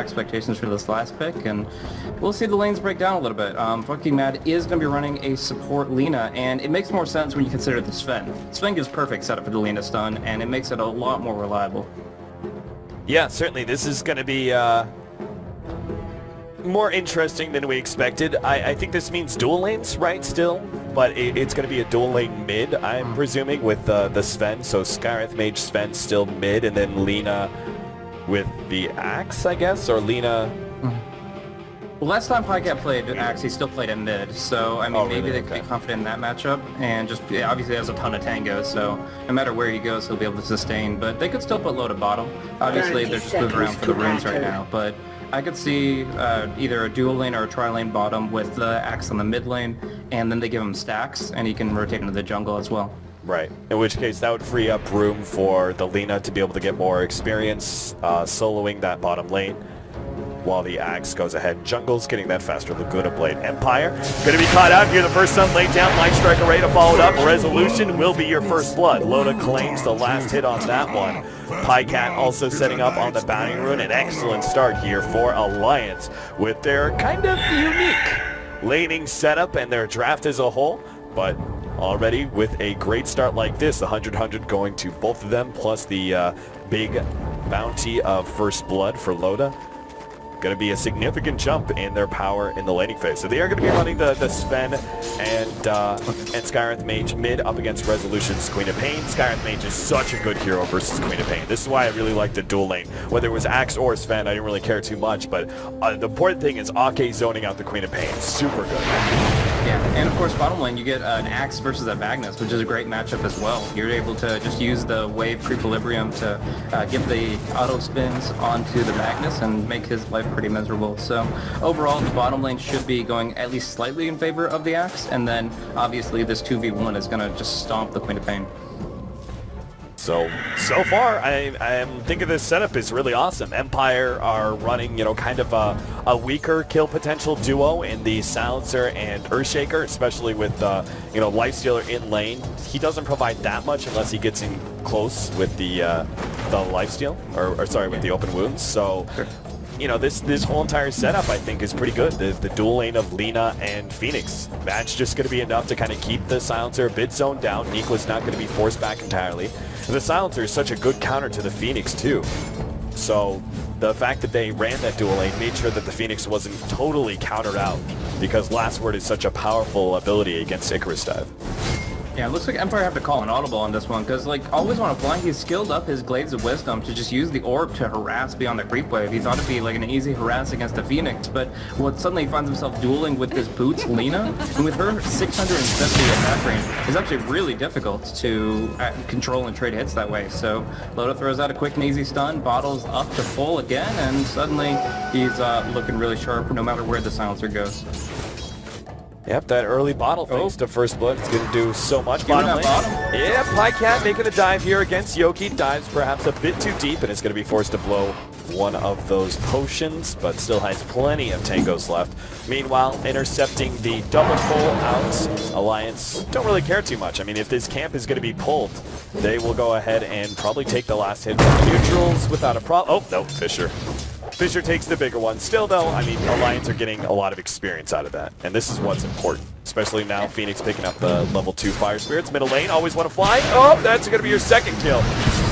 expectations for this last pick, and we'll see the lanes break down a little bit. Funky Mad is going to be running a support Lina, and it makes more sense when you consider the Sven. Sven gives perfect setup for the Lina stun, and it makes it a lot more reliable. Yeah, certainly this is going to be more interesting than we expected. I think this means dual lanes, right, still? But it's going to be a dual lane mid, I'm presuming, with the Sven. So Skyreth Mage Sven still mid, and then Lina with the Axe, I guess? Or Lina... Well, last time Pycat played Axe, he still played in mid, so I mean, maybe they could be confident in that matchup, and just, obviously he has a ton of tangos, so no matter where he goes, he'll be able to sustain, but they could still put low to bottom. Obviously, they're just moving around for the runes right now, but I could see either a dual lane or a tri-lane bottom with the Axe on the mid lane, and then they give him stacks, and he can rotate into the jungle as well. Right, in which case that would free up room for the Lina to be able to get more experience soloing that bottom lane, while the Axe goes ahead. Jungle's getting that faster Laguna Blade. Empire going to be caught out here. The first stun laid down. Light Strike Array to follow it up. Resolution will be your first blood. Loda claims the last hit on that one. Pycat also setting up on the Bounty Rune. An excellent start here for Ailiance with their kind of unique laning setup and their draft as a whole. But already with a great start like this, the 100-100 going to both of them, plus the big bounty of first blood for Loda. Going to be a significant jump in their power in the laning phase. So they are going to be running the Sven and Skyreth Mage mid up against Resolution's Queen of Pain. Skyreth Mage is such a good hero versus Queen of Pain. This is why I really like the dual lane. Whether it was Axe or Sven, I didn't really care too much, but the important thing is Ake zoning out the Queen of Pain. Super good. Yeah, and of course bottom lane you get an Axe versus a Magnus, which is a great matchup as well. You're able to just use the wave equilibrium to give the auto spins onto the Magnus and make his life pretty miserable. So overall the bottom lane should be going at least slightly in favor of the Axe, and then obviously this 2v1 is going to just stomp the Queen of Pain. So far, I think this setup is really awesome. Empire are running, kind of a weaker kill potential duo in the Silencer and Earthshaker, especially with, Lifestealer in lane. He doesn't provide that much unless he gets in close with the lifesteal, or sorry, with the open wounds. So, this whole entire setup, I think, is pretty good. The dual lane of Lina and Phoenix. That's just going to be enough to kind of keep the Silencer a bit zoned down. Nico's not going to be forced back entirely. The Silencer is such a good counter to the Phoenix, too. So the fact that they ran that dual lane made sure that the Phoenix wasn't totally countered out, because Last Word is such a powerful ability against Icarus Dive. Yeah, it looks like Empire have to call an audible on this one, because, always want to flank, he's skilled up his Glades of Wisdom to just use the orb to harass beyond the creep wave. He thought it'd be like an easy harass against the Phoenix, but suddenly he finds himself dueling with this Boots Lina, and with her 670 attack range, it's actually really difficult to control and trade hits that way. So Loda throws out a quick and easy stun, bottles up to full again, and suddenly he's looking really sharp no matter where the Silencer goes. Yep, that early bottle thanks to First Blood. It's going to do so much. Bottom lane. Yeah, Pycat making a dive here against Yoki. Dives perhaps a bit too deep, and it's going to be forced to blow one of those potions, but still has plenty of tangos left. Meanwhile, intercepting the double pull out, Ailiance don't really care too much. I mean, if this camp is going to be pulled, they will go ahead and probably take the last hit from the neutrals without a problem. Oh, no, Fisher. Fisher takes the bigger one. Still, though, I mean, Ailiance are getting a lot of experience out of that, and this is what's important, especially now Phoenix picking up the level 2 Fire Spirits. Middle lane, always want to fly. Oh, that's going to be your second kill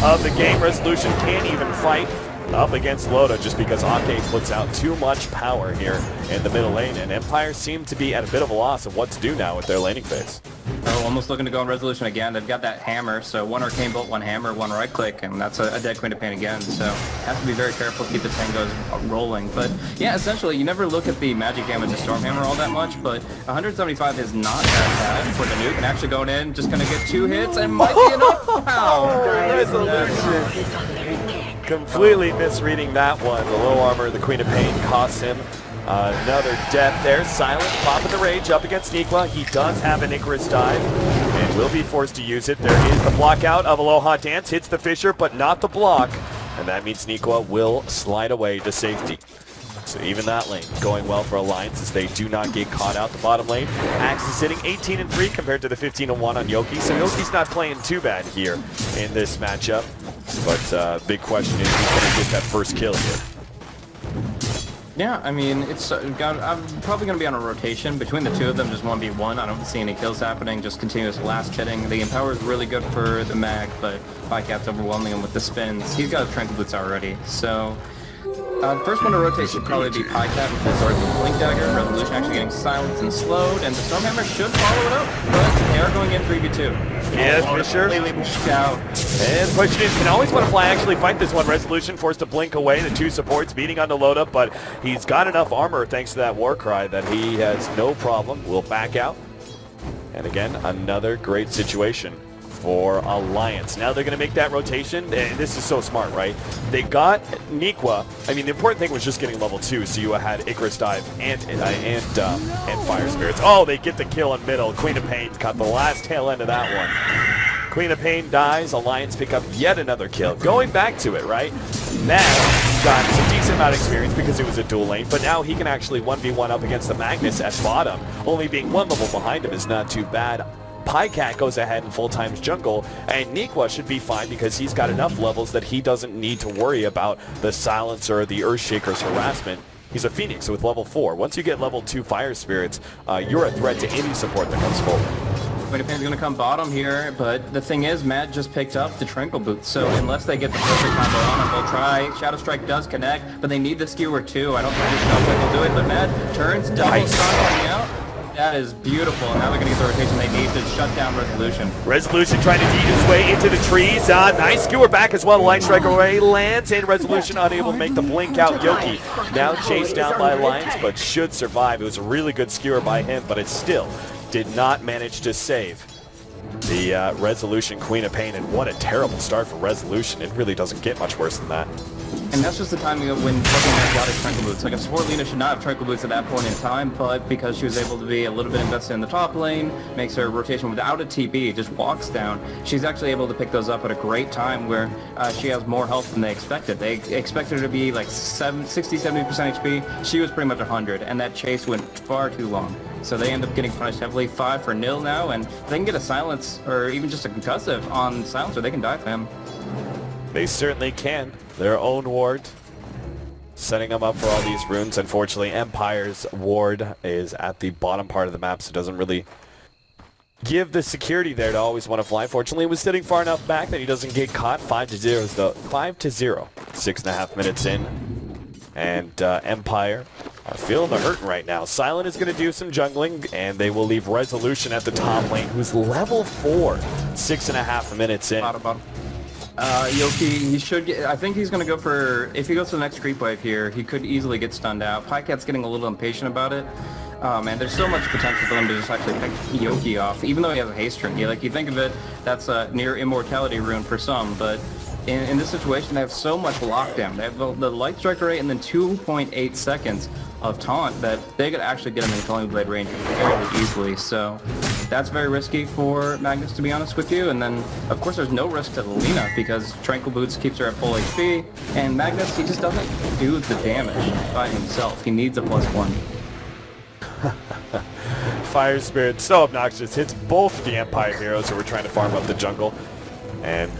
of the game. Resolution can't even fight up against Loda just because Ake puts out too much power here in the middle lane, and Empire seem to be at a bit of a loss of what to do now with their laning phase. Oh, almost looking to go on Resolution again. They've got that hammer, so one Arcane Bolt, one hammer, one right click, and that's a dead Queen of Pain again, so has to be very careful to keep the tangos rolling. But yeah, essentially, you never look at the magic damage of Stormhammer all that much, but 175 is not that bad for the nuke, and actually going in, just gonna get 2 hits, and might be enough. Wow! Resolution. Completely misreading that one. The low armor, the Queen of Pain, costs him another death there. Silent popping the rage up against Nikla. He does have an Icarus dive and will be forced to use it. There is the block out of Aloha Dance. Hits the Fisher, but not the block. And that means Nikla will slide away to safety. So even that lane going well for Ailiance as they do not get caught out the bottom lane. Axe is sitting 18-3 compared to the 15-1 on Yoki. So Yoki's not playing too bad here in this matchup. But big question is who's going to get that first kill here. Yeah, I mean, I'm probably going to be on a rotation between the two of them, just 1v1. I don't see any kills happening, just continuous last hitting. The Empower is really good for the mag, but Bycat's overwhelming him with the spins. He's got Tranquil Boots already, so... first one to rotate should probably be Pycat with his Blink Dagger, Resolution actually getting silenced and slowed, and the Stormhammer should follow it up, but they are going in 3v2. Yes, for sure. Completely pushed out. And the question is, can Always Want to Fly actually fight this one? Resolution forced to blink away, the two supports beating on the load up, but he's got enough armor thanks to that war cry that he has no problem. Will back out. And again, another great situation for Ailiance. Now they're going to make that rotation, and this is so smart, right? They got Nikwa. I mean, the important thing was just getting level 2, so you had Icarus Dive and Fire Spirits. Oh, they get the kill in middle. Queen of Pain caught the last tail end of that one. Queen of Pain dies. Ailiance pick up yet another kill. Going back to it, right? Now, got some decent amount of experience because it was a dual lane, but now he can actually 1v1 up against the Magnus at bottom. Only being one level behind him is not too bad. Pycat goes ahead and full-times jungle, and Nikwa should be fine because he's got enough levels that he doesn't need to worry about the Silencer or the Earthshaker's harassment. He's a Phoenix with level 4. Once you get level 2 Fire Spirits, you're a threat to any support that comes forward. Queen of Pain's gonna come bottom here, but the thing is, Matt just picked up the Tranquil Boots, so unless they get the perfect combo on him, they'll try. Shadow Strike does connect, but they need the Skewer too. I don't think they'll do it, but Matt turns, double stun coming out. That is beautiful. Now they're going to get the rotation they need to shut down Resolution. Resolution trying to eat his way into the trees. Nice skewer back as well. Light Strike away lands, and Resolution unable to make the blink out. Yoki now chased down by Ailiance, but should survive. It was a really good skewer by him, but it still did not manage to save the Resolution Queen of Pain, and what a terrible start for Resolution. It really doesn't get much worse than that. And that's just the timing of when Pokemon got his Tranquil Boots. Like, a support Lina should not have Tranquil Boots at that point in time, but because she was able to be a little bit invested in the top lane, makes her rotation without a TP, just walks down, she's actually able to pick those up at a great time where she has more health than they expected. They expected her to be like 60-70% HP. She was pretty much 100, and that chase went far too long. So they end up getting punished heavily, 5-0 now, and if they can get a silence, or even just a concussive on Silencer, they can dive him. They certainly can. Their own ward, setting them up for all these runes. Unfortunately, Empire's ward is at the bottom part of the map, so it doesn't really give the security there to Always Want to Fly. Fortunately, it was sitting far enough back that he doesn't get caught. 5-0 though. 5-0. 6.5 minutes in, and Empire are feeling the hurt right now. Silent is going to do some jungling, and they will leave Resolution at the top lane, who's level 4. 6.5 minutes in. Bottom. Yoki, he should get, I think he's going to go for, if he goes to the next creep wave here, he could easily get stunned out. Pycat's getting a little impatient about it, and there's so much potential for them to just actually pick Yoki off, even though he has a haste rune. You think of it, that's a near immortality rune for some, but in this situation, they have so much lockdown. They have the Light Strike rate and then 2.8 seconds of taunt that they could actually get him in Culling Blade range fairly easily. So that's very risky for Magnus, to be honest with you. And then, of course, there's no risk to the Lina because Tranquil Boots keeps her at full HP, and Magnus, he just doesn't do the damage by himself. He needs a +1. Fire Spirit, so obnoxious. Hits both the Empire heroes who were trying to farm up the jungle, and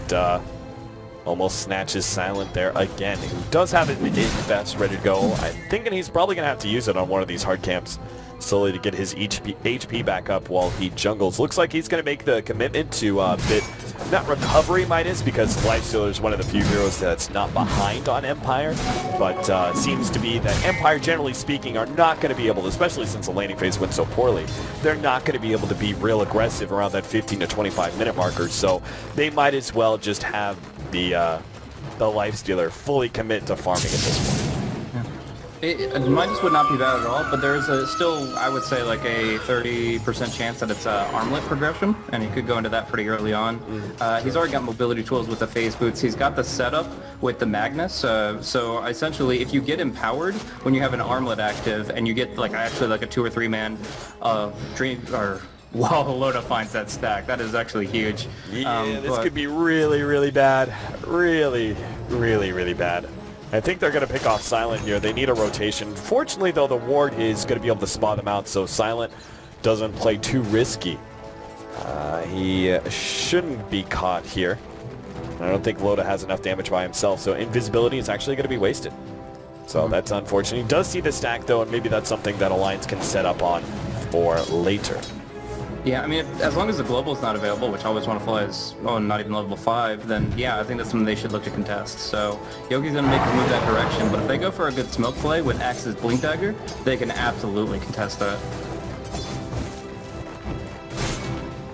almost snatches Silent there again, who does have it in best ready to go. I'm thinking he's probably going to have to use it on one of these hard camps slowly to get his HP back up while he jungles. Looks like he's going to make the commitment to not recovery Midas, because Lifestealer is one of the few heroes that's not behind on Empire, but seems to be that Empire, generally speaking, are not going to be able to, especially since the laning phase went so poorly, they're not going to be able to be real aggressive around that 15 to 25 minute marker, so they might as well just have the Lifestealer fully commit to farming at this point. Midas would not be bad at all, but there's still, I would say, like a 30% chance that it's armlet progression, and he could go into that pretty early on. He's already got mobility tools with the phase boots. He's got the setup with the Magnus, so essentially, if you get empowered when you have an armlet active, and you get actually a 2 or 3 man dream or while Loda finds that stack, that is actually huge. Yeah, this could be really, really bad. Really, really, really bad. I think they're going to pick off Silent here. They need a rotation. Fortunately, though, the ward is going to be able to spot them out, so Silent doesn't play too risky. He shouldn't be caught here. I don't think Loda has enough damage by himself, so invisibility is actually going to be wasted. So that's unfortunate. He does see the stack though, and maybe that's something that Ailiance can set up on for later. Yeah, I mean, as long as the global's not available, which I always want to fly is, not even level 5, then yeah, I think that's something they should look to contest. So Yogi's going to make the move that direction, but if they go for a good smoke play with Axe's Blink Dagger, they can absolutely contest that.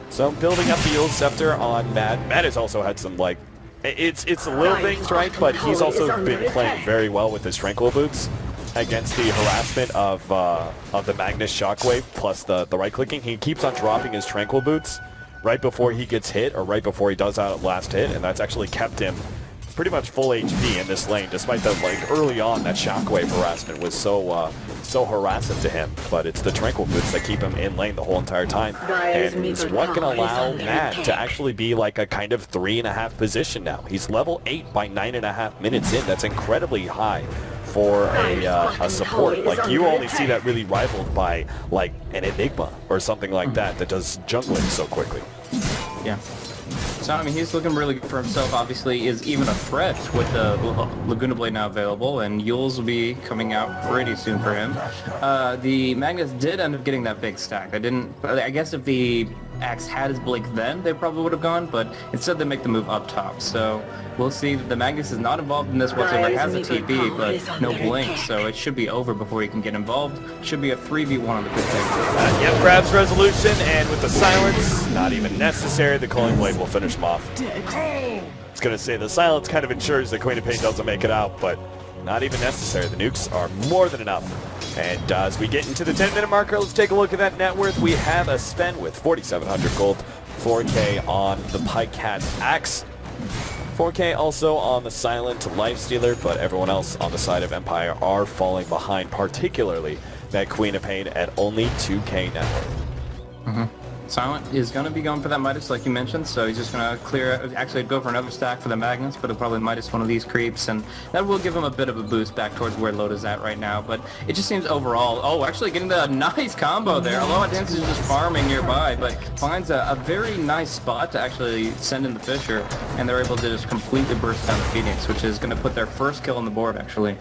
So building up the Yield Scepter on Mad. Mad has also had some, like, it's little things, right? But he's also been playing very well with his Tranquil Boots against the harassment of the Magnus Shockwave plus the right-clicking. He keeps on dropping his Tranquil Boots right before he gets hit or right before he does that last hit, and that's actually kept him pretty much full HP in this lane, despite that, like, early on that Shockwave harassment was so harassing to him. But it's the Tranquil Boots that keep him in lane the whole entire time, and it's what can allow Matt to actually be like a kind of 3.5 position now. He's level 8 by 9.5 minutes in. That's incredibly high for a support. Like, you only see that really rivaled by like an Enigma or something like that does jungling so quickly. Yeah. So, I mean, he's looking really good for himself. Obviously, is even a threat with the Laguna Blade now available, and Yules will be coming out pretty soon for him. The Magnus did end up getting that big stack. I guess if the Axe had his blink then, they probably would have gone, but instead they make the move up top. So we'll see. The Magnus is not involved in this whatsoever. It has a TP, but no blink, so it should be over before he can get involved. Should be a 3v1 on the quick take. Yep, grabs resolution, and with the silence, not even necessary, the Culling Blade will finish him off. I was going to say, the silence kind of ensures that Queen of Pain doesn't make it out, but not even necessary. The nukes are more than enough. And as we get into the 10-minute marker, let's take a look at that net worth. We have a spend with 4,700 gold, 4K on the Pikecat Axe, 4K also on the Silent Lifestealer, but everyone else on the side of Empire are falling behind, particularly that Queen of Pain at only 2K net worth. Silent is going to be going for that Midas, like you mentioned, so he's just going to clear, actually go for another stack for the Magnus, but he'll probably Midas one of these creeps, and that will give him a bit of a boost back towards where Loda's at right now. But it just seems overall, actually getting the nice combo there. Aloha Dance is just farming nearby, but finds a very nice spot to actually send in the Fisher, and they're able to just completely burst down the Phoenix, which is going to put their first kill on the board, actually.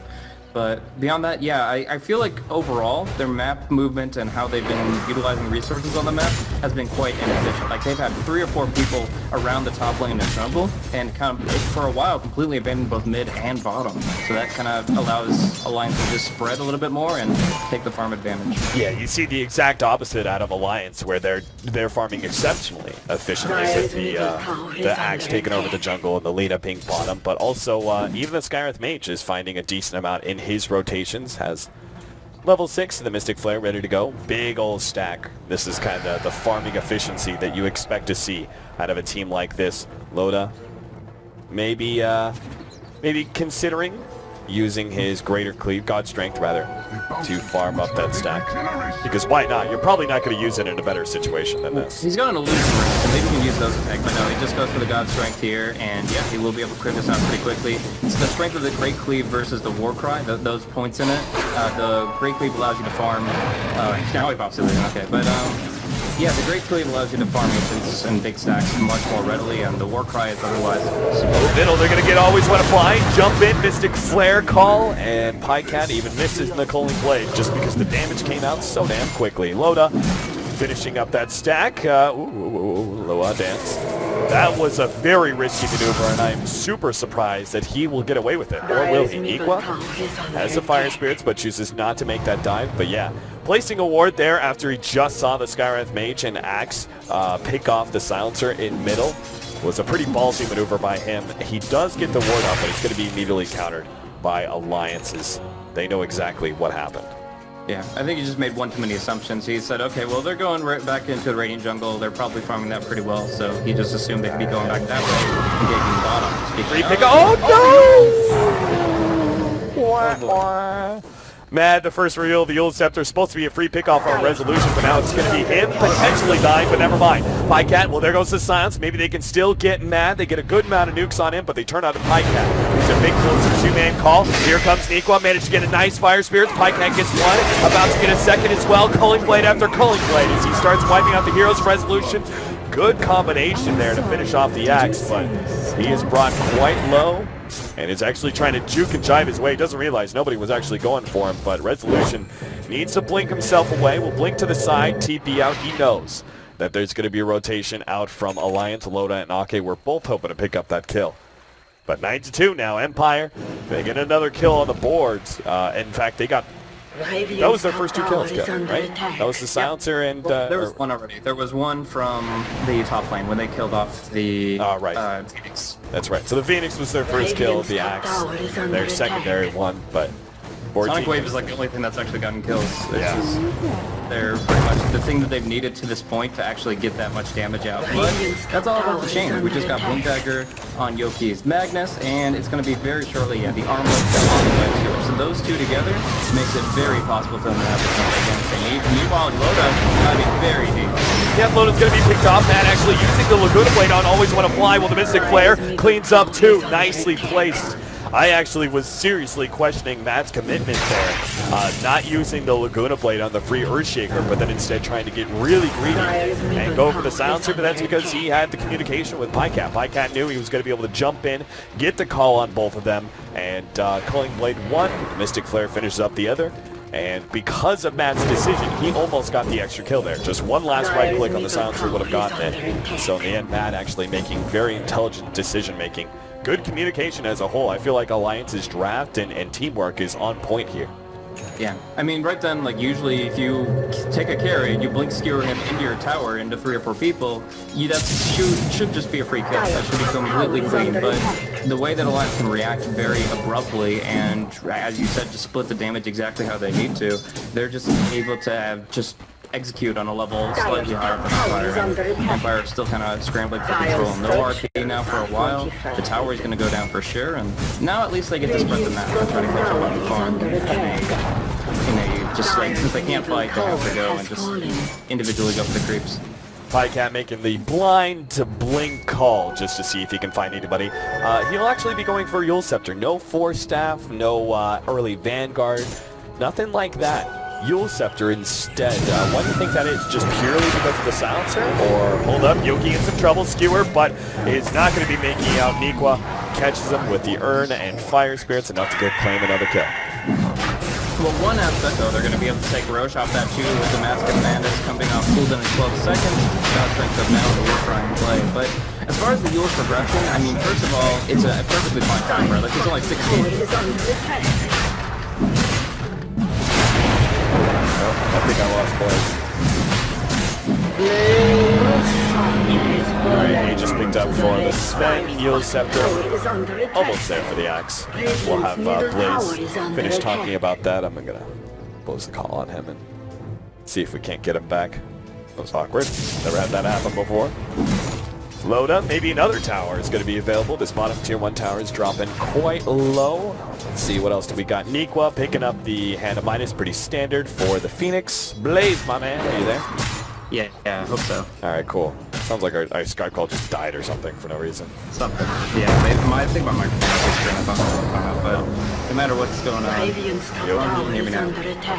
But beyond that, yeah, I feel like overall their map movement and how they've been utilizing resources on the map has been quite inefficient. Like, they've had 3 or 4 people around the top lane in jungle, and kind of for a while completely abandoned both mid and bottom. So that kind of allows Ailiance to just spread a little bit more and take the farm advantage. Yeah, you see the exact opposite out of Ailiance, where they're farming exceptionally efficiently with the Axe taking over the jungle and the Lina being bottom, but also even the Skywrath Mage is finding a decent amount in his rotations, has level 6 the Mystic Flare ready to go. Big old stack. This is kind of the farming efficiency that you expect to see out of a team like this. Loda maybe considering using his greater cleave, God Strength rather, to farm up that stack. Because why not? You're probably not going to use it in a better situation than this. He's got an illusion ring, so maybe he can use those attacks, but no, he just goes for the God Strength here, and yeah, he will be able to clear this out pretty quickly. It's the strength of the Great Cleave versus the War Cry, those points in it. The Great Cleave allows you to farm, now he pops illusion, okay, but yeah, the Great Cleave allows you to farm agents and big stacks much more readily, and the War Cry is otherwise. Middle, they're going to get always want to fly, jump in, Mystic Flare call, and Pikecat even misses the Culling Blade just because the damage came out so damn quickly. Loda finishing up that stack. Loa Dance. That was a very risky maneuver, and I'm super surprised that he will get away with it. Or will he? Iqua has the Fire Spirits, but chooses not to make that dive. But yeah, placing a ward there after he just saw the Skywrath Mage and Axe pick off the Silencer in middle was a pretty ballsy maneuver by him. He does get the ward up, but it's going to be immediately countered by Alliances. They know exactly what happened. Yeah, I think he just made one too many assumptions. He said, okay, well, they're going right back into the Radiant Jungle. They're probably farming that pretty well, so he just assumed they'd be going back that way and taking bottom. Free pick. Oh, no! Wah. Mad, the first reveal, the Yield Scepter is supposed to be a free pick-off on Resolution, but now it's going to be him potentially dying, but never mind. Pikecat, well, there goes the silence. Maybe they can still get Mad. They get a good amount of nukes on him, but they turn out to Pikecat. It's a big closer two-man call. Here comes Niqua, managed to get a nice Fire Spirits. Pikecat gets one, about to get a second as well. Culling Blade after Culling Blade as he starts wiping out the heroes. Resolution, good combination there to finish off the Axe, but he is brought quite low and is actually trying to juke and jive his way. He doesn't realize nobody was actually going for him, but Resolution needs to blink himself away. Will blink to the side, TP out. He knows that there's going to be a rotation out from Ailiance. Loda and Ake were both hoping to pick up that kill. But 9-2 now. Empire, they get another kill on the boards. In fact, they got... That was their first 2 kills, Kevin, right? That was the silencer and... there was one already. There was one from the top lane when they killed off the Phoenix. That's right. So the Phoenix was their first kill, the Axe, their secondary one, but... Sonic Wave is like the only thing that's actually gotten kills. They're pretty much the thing that they've needed to this point to actually get that much damage out. But that's all about the chain. We just got Boom Dagger on Yoki's Magnus, and it's going to be very shortly, the Armor on the Web Healer. So those two together makes it very possible for them to have something against they need. Meanwhile, Loda got to be very deep. Yeah, Loda's going to be picked off. Matt actually using the Laguna Blade on Always Want to Fly while the Mystic Flare cleans up too. Nicely placed. I actually was seriously questioning Matt's commitment there, not using the Laguna Blade on the free Earthshaker, but then instead trying to get really greedy and go for the silencer, but that's because he had the communication with Pycat. Pycat knew he was going to be able to jump in, get the call on both of them, and Culling Blade one, Mystic Flare finishes up the other. And because of Matt's decision, he almost got the extra kill there. Just one last right click on the silencer would have gotten it. So in the end, Matt actually making very intelligent decision making. Good communication as a whole. I feel like Ailiance's draft and teamwork is on point here. Yeah, I mean, right then, like, usually if you take a carry and you blink skewer him into your tower into 3 or 4 people, that should just be a free kill. That should be completely clean, but the way that Ailiance can react very abruptly and, as you said, just split the damage exactly how they need to, they're just able to have just execute on a level slightly higher than Empire, and Empire is still kind of scrambling for control. No RP now for a while. The tower is going to go down for sure, and now at least they get to spread the map and try to catch up on the farm in a just like, since they can't fight, they have to go and just individually go for the creeps. Pycat making the blind to blink call just to see if he can find anybody. He'll actually be going for Yule Scepter. No Force Staff, no early Vanguard, nothing like that. Yule Scepter instead. Why do you think that is? Just purely because of the silencer? Or, hold up, Yoki in some trouble, Skewer, but is not going to be making out. Nikwa catches him with the Urn and Fire Spirits, enough to go claim another kill. Well, one aspect though, they're going to be able to take Roche off that too with the Mask of Madness coming off cooldown in 12 seconds. That strength of now the War Cry in play. But as far as the Yule's progression, I mean, first of all, it's a perfectly fine timer. Like, it's only 16. I think I lost boys. Alright, he just picked up for the Sven, Yule Scepter. Almost there for the Axe. We'll have Blaze finish talking about that. I'm gonna close the call on him and see if we can't get him back. That was awkward. Never had that happen before. Loda, maybe another tower is going to be available. This bottom tier 1 tower is dropping quite low. Let's see, what else do we got? Nikwa picking up the Hand of Midas, pretty standard for the Phoenix. Blaze, my man, are you there? Yeah, I hope so. Alright, cool. Sounds like our Skype call just died or something for no reason. Something. Yeah, I think my microphone is turning up, but no matter what's going on, you can hear me now.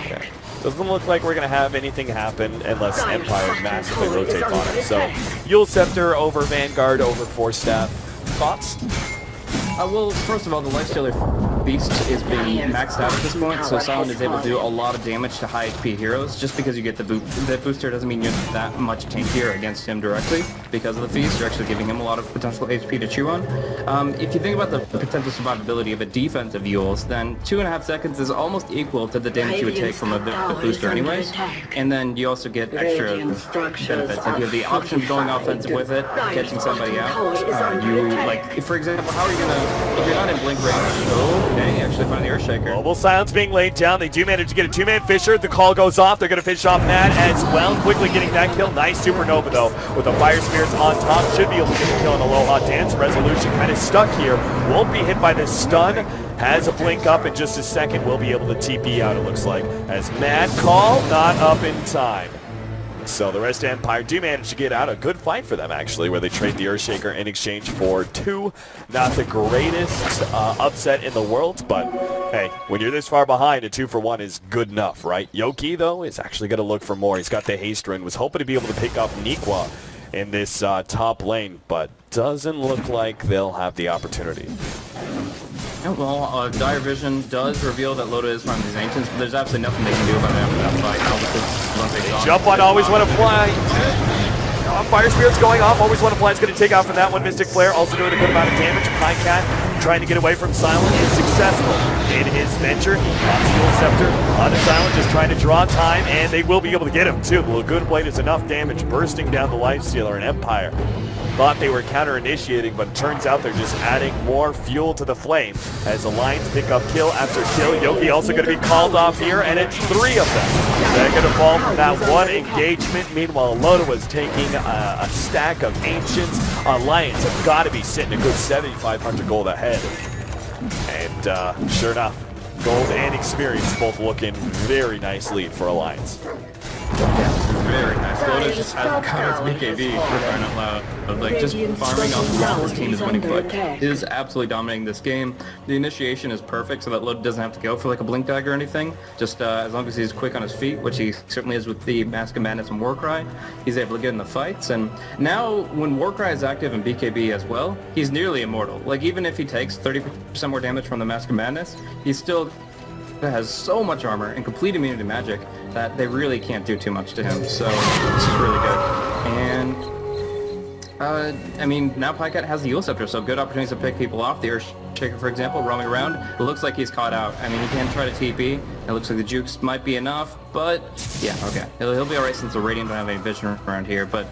Okay. Doesn't look like we're going to have anything happen unless Empire massively rotates on it. So, Yule Scepter over Vanguard over Force Staff. Thoughts? Well, first of all, the Lifestealer Beast is being maxed out at this point, so Silent is able to do a lot of damage to high HP heroes. Just because you get the booster doesn't mean you're that much tankier against him directly. Because of the Feast, you're actually giving him a lot of potential HP to chew on. If you think about the potential survivability of a defensive Yules, then 2.5 seconds is almost equal to the damage you would take from a booster anyways. And then you also get extra benefits. If you have the option of going offensive with it, catching somebody out, you, like, for example, how are you going to, if you're not in blink range, okay, you actually find the Earthshaker. Global Silence being laid down. They do manage to get a 2-man Fisher. The call goes off. They're going to fish off Matt as well. Quickly getting that kill. Nice Supernova, though, with the Fire Spirits on top. Should be able to get a kill in a Aloha Dance. Resolution kind of stuck here. Won't be hit by the stun. Has a blink up in just a second. Will be able to TP out, it looks like. As Mad Call, not up in time. So the rest of Empire do manage to get out. A good fight for them, actually, where they trade the Earthshaker in exchange for 2. Not the greatest upset in the world, but hey, when you're this far behind, a 2-for-1 is good enough, right? Yoki, though, is actually going to look for more. He's got the haste rune, was hoping to be able to pick up Nikwa in this top lane, but doesn't look like they'll have the opportunity. Yeah, well, Dire Vision does reveal that Loda is from these Ancients, but there's absolutely nothing they can do about it after that fight. Jump on, always want to fly. Fire Spirit's going off, always want to fly. It's going to take off from that one. Mystic Flare also doing a good amount of damage. Pycat trying to get away from Silent is successful in his venture. Obstacle Scepter on Silent, just trying to draw time, and they will be able to get him too. The Lagoon Blade is enough damage, bursting down the Lifestealer, and Empire thought they were counter-initiating, but it turns out they're just adding more fuel to the flame as Ailiance pick up kill after kill. Yoki also going to be called off here, and it's 3 of them. They're going to fall from that one engagement. Meanwhile, Loda was taking a stack of Ancients. Ailiance have got to be sitting a good 7,500 gold ahead. And sure enough, gold and experience both looking very nice lead for Ailiance. Very nice. Dota just has got its BKB for crying out loud. Like, just farming off the wall, this team is winning, but is absolutely dominating this game. The initiation is perfect so that Loda doesn't have to go for like a blink dagger or anything. Just as long as he's quick on his feet, which he certainly is with the Mask of Madness and Warcry, he's able to get in the fights. And now, when Warcry is active in BKB as well, he's nearly immortal. Like, even if he takes 30% more damage from the Mask of Madness, he's still has so much armor and complete immunity to magic that they really can't do too much to him. So this is really good. And I mean, now Pycat has the Eul Scepter, so good opportunities to pick people off. The Earthshaker, for example, roaming around. It looks like he's caught out. I mean, he can try to TP. It looks like the jukes might be enough, but yeah, okay. He'll be alright since the Radiant don't have any vision around here, but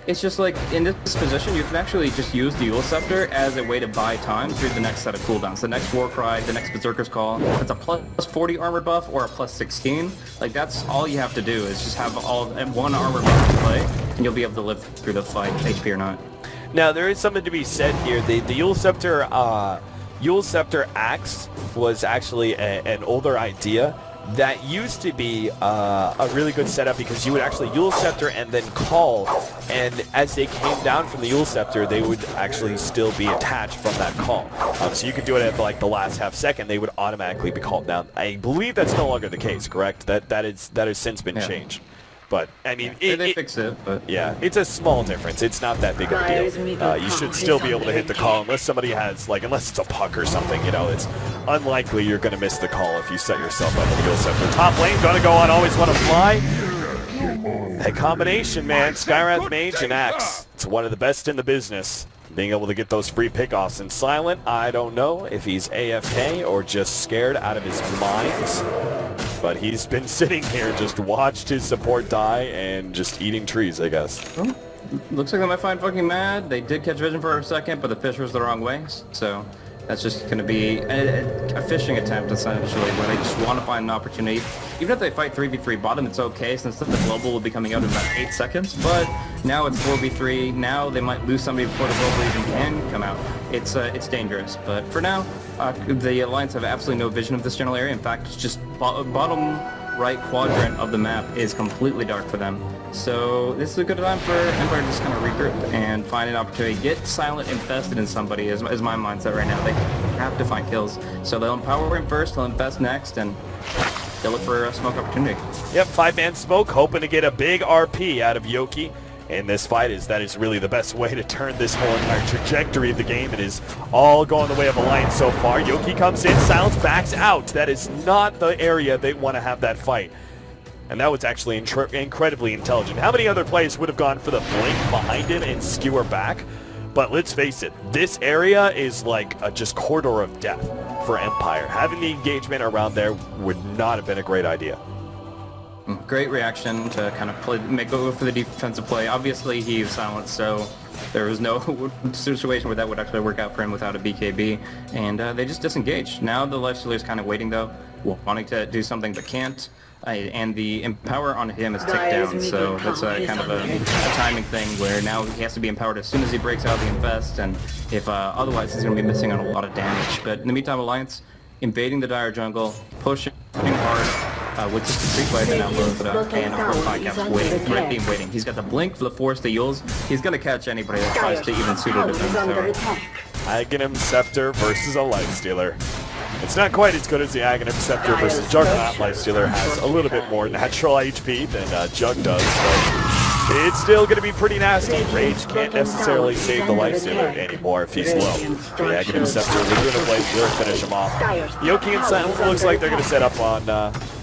it's just like, in this position, you can actually just use the Eul Scepter as a way to buy time through the next set of cooldowns. The next Warcry, the next Berserker's Call, it's a plus 40 armor buff or a plus 16. Like, that's all you have to do is just have one armor buff to play, and you'll be able to live through the fight, HP or not. Now, there is something to be said here. The Eul Scepter Axe was actually an older idea. That used to be a really good setup because you would actually Eul Scepter and then call, and as they came down from the Eul Scepter, they would actually still be attached from that call. So you could do it at like the last half second, they would automatically be called down. I believe that's no longer the case, correct? That has since been changed. But, I mean, they fixed it, but yeah, it's a small difference. It's not that big of a deal. You should still be able to hit the call unless somebody has, like, unless it's a puck or something, you know, it's unlikely you're going to miss the call if you set yourself up with the Eul Scepter. Top lane, going to go on, always want to fly. That combination, man, Skywrath Mage and Axe. It's one of the best in the business. Being able to get those free pickoffs. And Silent, I don't know if he's AFK or just scared out of his mind. But he's been sitting here, just watched his support die and just eating trees, I guess. Well, looks like they might find fucking mad. They did catch vision for a second, but the fish was the wrong way. So that's just going to be a fishing attempt, essentially, where they just want to find an opportunity. Even if they fight 3v3 bottom, it's okay, since the global will be coming out in about 8 seconds. But now it's 4v3. Now they might lose somebody before the global even can come out. It's dangerous. But for now, the Alliance have absolutely no vision of this general area. In fact, it's just bottom right quadrant of the map is completely dark for them. So this is a good time for Empire to just kind of regroup and find an opportunity. Get Silent infested in somebody is my mindset right now. They have to find kills. So they'll empower him first, they'll invest next, and they'll look for a smoke opportunity. Yep, 5-man smoke, hoping to get a big RP out of Yoki. In this fight, that is really the best way to turn this whole entire trajectory of the game. It is all going the way of Ailiance so far. Yoki comes in, Silence backs out. That is not the area they want to have that fight. And that was actually incredibly intelligent. How many other players would have gone for the blink behind him and skewer back? But let's face it, this area is like a just corridor of death for Empire. Having the engagement around there would not have been a great idea. Great reaction to kind of go for the defensive play. Obviously, he's Silent, so there was no situation where that would actually work out for him without a BKB, and they just disengaged. Now the Lifestealer is kind of waiting, though, wanting to do something but can't, and the Empower on him is ticked down, so that's kind of a timing thing where now he has to be empowered as soon as he breaks out the Infest, and if otherwise he's going to be missing on a lot of damage. But in the meantime, Alliance invading the Dire jungle, pushing hard, with just the creep wave and now Loda, and of course Pycat's waiting. He's got the blink, the force, the Euls. He's gonna catch anybody that tries to even suit it defense. Aghanim Scepter versus a Lifestealer. It's not quite as good as the Aghanim Scepter versus Juggernaut. Lifestealer has a little bit more natural HP than Jug does, but it's still going to be pretty nasty. Rage can't necessarily save the lifestealer anymore if he's low. Negative Scepter, Laguna Blade will finish him off. Yoki and Silence looks like they're going to set up on,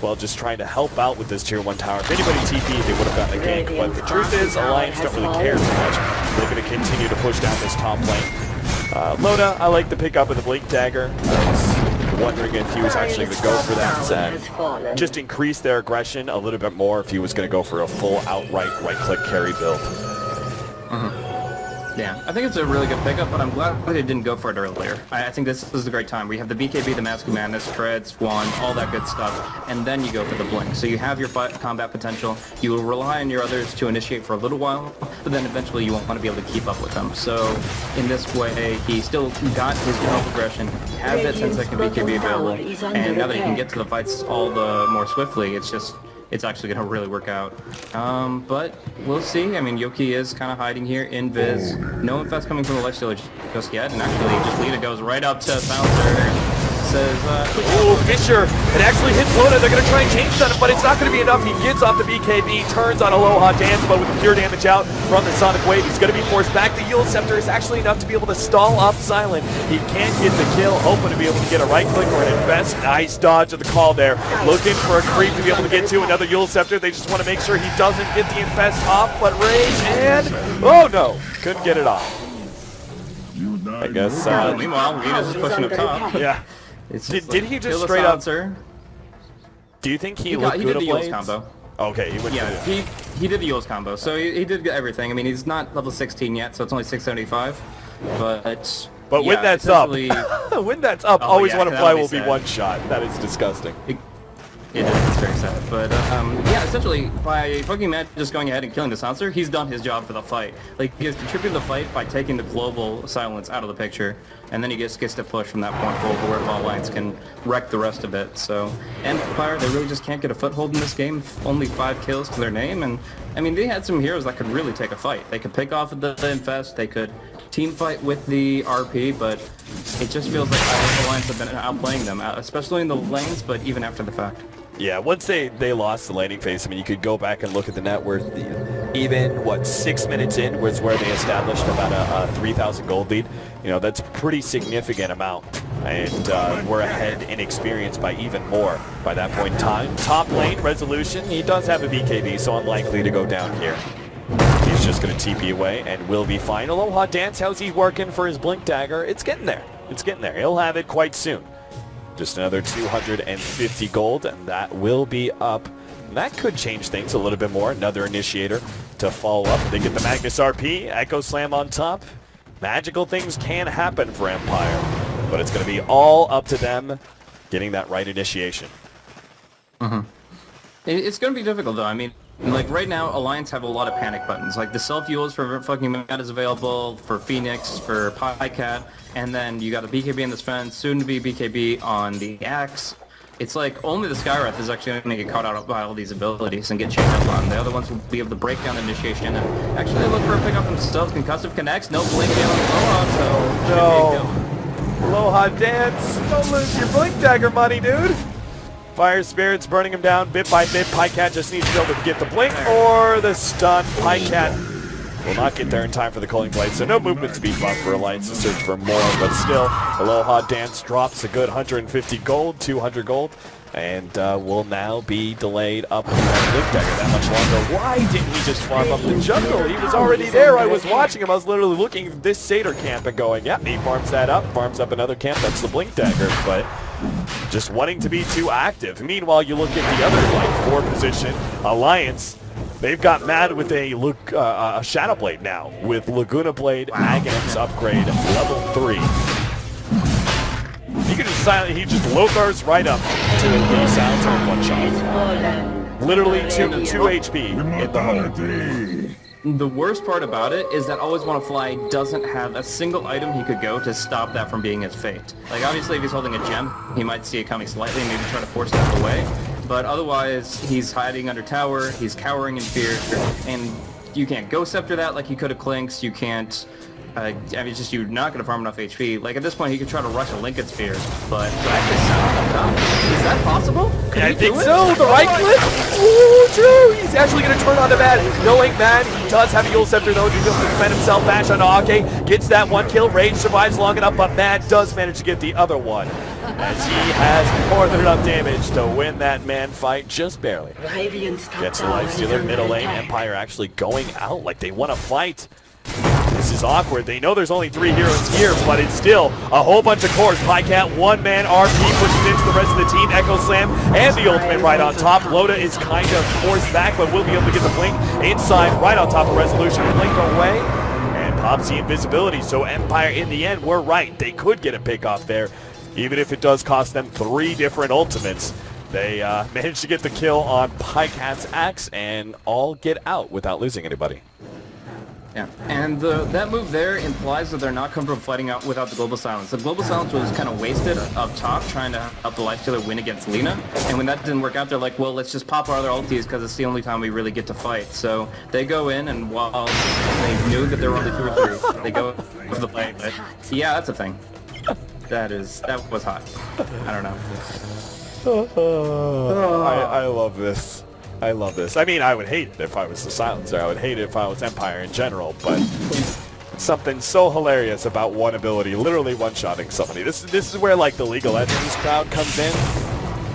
well, just trying to help out with this tier 1 tower. If anybody TP'd, they would have gotten a gank, but the truth is, Ailiance don't really care too much. They're going to continue to push down this top lane. Lona, I like the pickup of the Blink Dagger. I was wondering if he was actually going to go for that and just increase their aggression a little bit more if he was going to go for a full outright right-click carry build. Yeah, I think it's a really good pickup, but I'm glad that they didn't go for it earlier. I think this is a great time. We have the BKB, the Mask of Madness, Treads, Swan, all that good stuff, and then you go for the Blink. So you have your combat potential, you will rely on your others to initiate for a little while, but then eventually you won't want to be able to keep up with them. So in this way, he still got his general progression, has that 10-second BKB available, and now that he can get to the fights all the more swiftly, it's actually going to really work out. But we'll see. I mean, Yoki is kind of hiding here in Viz. No infest coming from the lifestealer just yet, and actually just Lita goes right up to Bouncer. Says, ooh, Fisher, it actually hits Lona. They're going to try and change that, but it's not going to be enough. He gets off the BKB, turns on Aloha Dance, but with the pure damage out from the Sonic Wave, he's going to be forced back. The Eul Scepter is actually enough to be able to stall off Silent. He can't get the kill, hoping to be able to get a right click or an invest. Nice dodge of the call there. Looking for a creep to be able to get to another Eul Scepter. They just want to make sure he doesn't get the infest off, but Rage and, oh no, couldn't get it off. I guess, meanwhile, Venus is pushing up top. Yeah. Did he just straight up? Do you think he did the Eul's combo? Okay, he went. Yeah, he did the Eul's combo, so he did everything. I mean, he's not level 16 yet, so it's only 675. But yeah, when that's up, when that's up, always want to fly will be one shot. That is disgusting. It is, it's very sad. But yeah, essentially, by fucking Matt just going ahead and killing the Silencer, he's done his job for the fight. Like, he has contributed to the fight by taking the global Silence out of the picture, and then he just gets to push from that point forward where Ailiance can wreck the rest of it. So, Empire, they really just can't get a foothold in this game. Only 5 kills to their name, and I mean, they had some heroes that could really take a fight. They could pick off the Infest, they could team fight with the RP, but it just feels like Ailiance have been outplaying them, especially in the lanes, but even after the fact. Yeah, once they lost the laning phase, I mean, you could go back and look at the net worth. Even, what, 6 minutes in was where they established about a 3,000 gold lead. You know, that's a pretty significant amount. And we're ahead in experience by even more by that point in time. Top lane, Resolution, he does have a BKB, so unlikely to go down here. He's just going to TP away and will be fine. Aloha Dance, how's he working for his Blink Dagger? It's getting there. It's getting there. He'll have it quite soon. Just another 250 gold, and that will be up. And that could change things a little bit more. Another initiator to follow up. They get the Magnus RP, Echo Slam on top. Magical things can happen for Empire, but it's going to be all up to them getting that right initiation. It's going to be difficult, though. I mean, like, right now, Ailiance have a lot of panic buttons. Like, the self-Euls for fucking Matt is available, for Phoenix, for Pycat, and then you got a BKB in this fence, soon to be BKB on the Axe. It's like, only the Skywrath is actually going to get caught out by all these abilities and get chained up on. The other ones will be able to break down the initiation and actually look for a pick up themselves. Concussive connects, no blink down Aloha, so... No. Aloha Dance, don't lose your Blink Dagger money, dude. Fire Spirit's burning him down bit by bit. Pycat just needs to be able to get the blink or the stun. Pycat will not get there in time for the Culling Blade, so no movement speed buff for Ailiance to search for more, but still, Aloha Dance drops a good 150 gold, 200 gold, and will now be delayed up with that Blink Dagger that much longer. Why didn't he just farm up the jungle? He was already there. I was watching him. I was literally looking at this Satyr camp and going, yep, he farms that up, farms up another camp. That's the Blink Dagger, but just wanting to be too active. Meanwhile, you look at the other like 4 position, Ailiance. They've got mad with a Shadow Blade now, with Laguna Blade, Aghanim's upgrade, level 3. He can just he just Lothars right up to the Silencer in one shot. Literally 2 HP in the hole. The worst part about it is that Always Wanna Fly doesn't have a single item he could go to stop that from being his fate. Like, obviously, if he's holding a gem, he might see it coming slightly, maybe try to force that away. But otherwise, he's hiding under tower, he's cowering in fear, and you can't Ghost Scepter that like you could have Clinks, you can't I mean, it's just you're not going to farm enough HP. Like, at this point, he could try to rush a Lincoln Sphere, but to actually sound on top, is that possible? Could I he think do it? so. The right click. Ooh, true. He's actually going to turn on the Mad. Knowing Mad, he does have a Yule Scepter, though. He does defend himself. Bash on Ake. Gets that 1 kill. Rage survives long enough, but Mad does manage to get the other one, as he has more than enough damage to win that man fight just barely. Gets the Lifestealer, middle lane. Empire actually going out like they want to fight. This is awkward. They know there's only 3 heroes here, but it's still a whole bunch of cores. Pycat, one-man RP pushes into the rest of the team. Echo Slam and the ultimate right on top. Loda is kind of forced back, but will be able to get the blink inside right on top of Resolution. Blink away, and pops the invisibility. So Empire, in the end, were right. They could get a pick off there, even if it does cost them 3 different ultimates. They managed to get the kill on Pycat's axe and all get out without losing anybody. Yeah, and that move there implies that they're not comfortable fighting out without the Global Silence. The Global Silence was kind of wasted up top trying to help the Lifestealer win against Lina, and when that didn't work out, they're like, well, let's just pop our other ultis because it's the only time we really get to fight. So they go in, and while they knew that there were only 2 or 3, they go for the play. But yeah, that's a thing. That was hot. I don't know. I love this. I love this. I mean, I would hate it if I was the Silencer. I would hate it if I was Empire in general, but something so hilarious about one ability, literally one-shotting somebody. This is where, like, the League of Legends crowd comes in,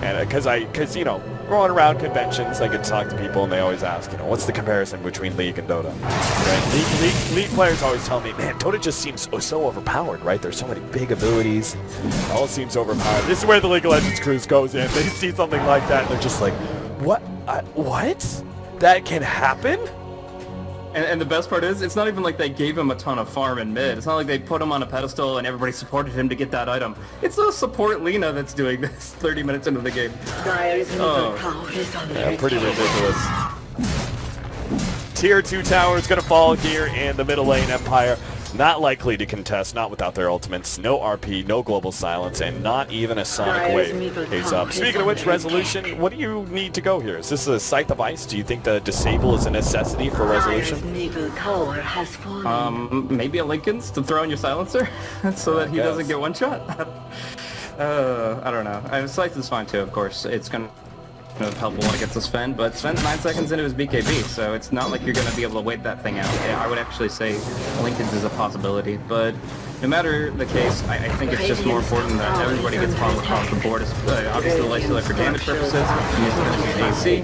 and because you know, going around conventions, I get to talk to people, and they always ask, you know, what's the comparison between League and Dota? Right? League players always tell me, man, Dota just seems so overpowered, right? There's so many big abilities. It all seems overpowered. This is where the League of Legends crews goes in. They see something like that, and they're just like, what? What? That can happen? And the best part is, it's not even like they gave him a ton of farm in mid. It's not like they put him on a pedestal and everybody supported him to get that item. It's the support Lina that's doing this 30 minutes into the game. Yeah, pretty ridiculous. Tier 2 tower is going to fall here in the middle lane. Empire not likely to contest, not without their ultimates. No RP, no Global Silence, and not even a Sonic Wave. He's up. Speaking of which, Resolution, what do you need to go here? Is this a Scythe of Ice? Do you think the Disable is a necessity for Resolution? Maybe a Lincoln's to throw in your Silencer so that he doesn't get one shot. I don't know. Scythe is fine too, of course. It's going to help a lot against the Sven, but Sven's 9 seconds into his BKB, so it's not like you're going to be able to wait that thing out. Yeah, I would actually say Lincoln's is a possibility, but no matter the case, I think it's just more important that everybody gets farmed across the board. Obviously, the Lifestealer for damage purposes, AC,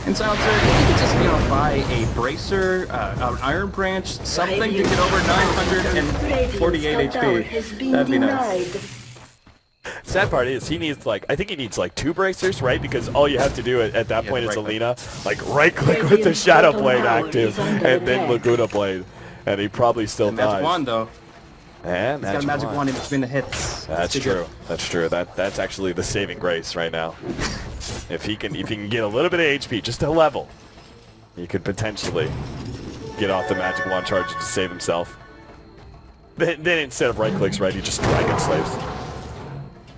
and Silencer, you could just, you know, buy a Bracer, an Iron Branch, something to get over 948 HP. That'd be nice. Sad part is he needs I think he needs 2 bracers, right? Because all you have to do at that point is Alina, right click with the Shadow Blade active and then Laguna Blade, and he probably still dies. Magic Wand though. And he's got a Magic Wand in between the hits. That's true. That's true. That's actually the saving grace right now. If he can get a little bit of HP, just a level, he could potentially get off the Magic Wand charge to save himself. Then instead of right clicks, right, he just Dragon Slaves.